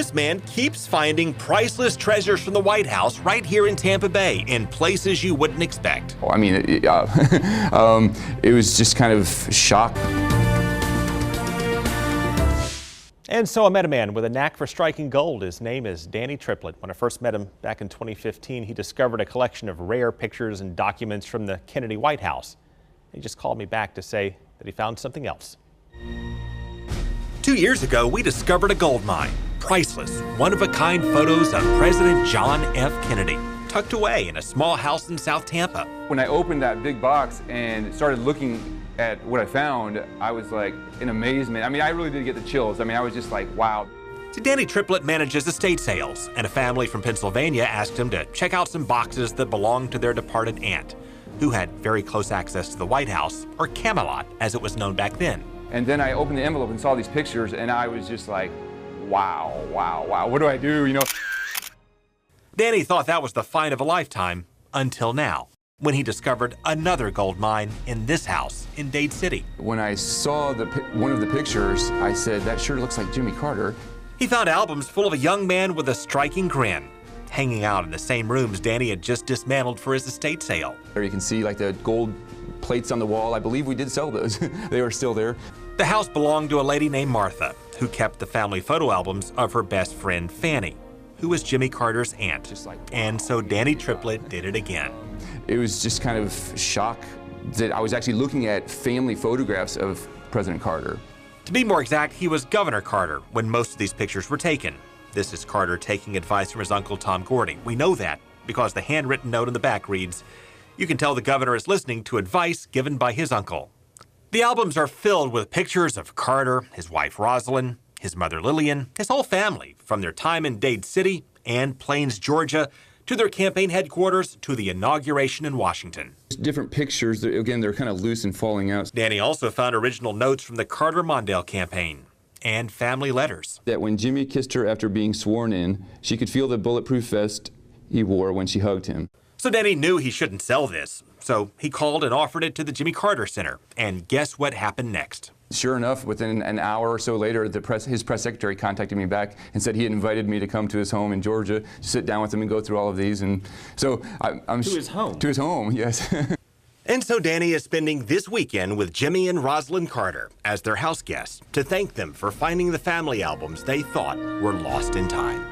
This man keeps finding priceless treasures from the White House right here in Tampa Bay in places you wouldn't expect. I mean, it was just kind of shock. And so I met a man with a knack for striking gold. His name is Danny Triplett. When I first met him back in 2015, he discovered a collection of rare pictures and documents from the Kennedy White House. He just called me back to say that he found something else. 2 years ago, we discovered a gold mine. Priceless, one-of-a-kind photos of President John F. Kennedy, tucked away in a small house in South Tampa. When I opened that big box and started looking at what I found, I was like in amazement. I mean, I really did get the chills. I mean, I was just like, wow. So Danny Triplett manages estate sales, and a family from Pennsylvania asked him to check out some boxes that belonged to their departed aunt, who had very close access to the White House, or Camelot, as it was known back then. And then I opened the envelope and saw these pictures, and I was just like, wow, wow, wow, what do I do, you know? Danny thought that was the find of a lifetime, until now, when he discovered another gold mine in this house in Dade City. When I saw one of the pictures, I said, that sure looks like Jimmy Carter. He found albums full of a young man with a striking grin, hanging out in the same rooms Danny had just dismantled for his estate sale. There you can see like the gold plates on the wall. I believe we did sell those. They were still there. The house belonged to a lady named Martha, who kept the family photo albums of her best friend Fanny, who was Jimmy Carter's aunt. Just like, wow. And so Danny Triplett did it again. It was just kind of shock that I was actually looking at family photographs of President Carter. To be more exact, he was Governor Carter when most of these pictures were taken. This is Carter taking advice from his uncle Tom Gordy. We know that because the handwritten note in the back reads, "You can tell the governor is listening to advice given by his uncle." The albums are filled with pictures of Carter, his wife Rosalynn, his mother Lillian, his whole family, from their time in Dade City and Plains, Georgia, to their campaign headquarters, to the inauguration in Washington. Different pictures, again, they're kind of loose and falling out. Danny also found original notes from the Carter-Mondale campaign and family letters. That when Jimmy kissed her after being sworn in, she could feel the bulletproof vest he wore when she hugged him. So Danny knew he shouldn't sell this, so he called and offered it to the Jimmy Carter Center. And guess what happened next? Sure enough, within an hour or so later, his press secretary contacted me back and said he had invited me to come to his home in Georgia, to sit down with him and go through all of these. And so I'm To his home? To his home, yes. And so Danny is spending this weekend with Jimmy and Rosalynn Carter as their house guests to thank them for finding the family albums they thought were lost in time.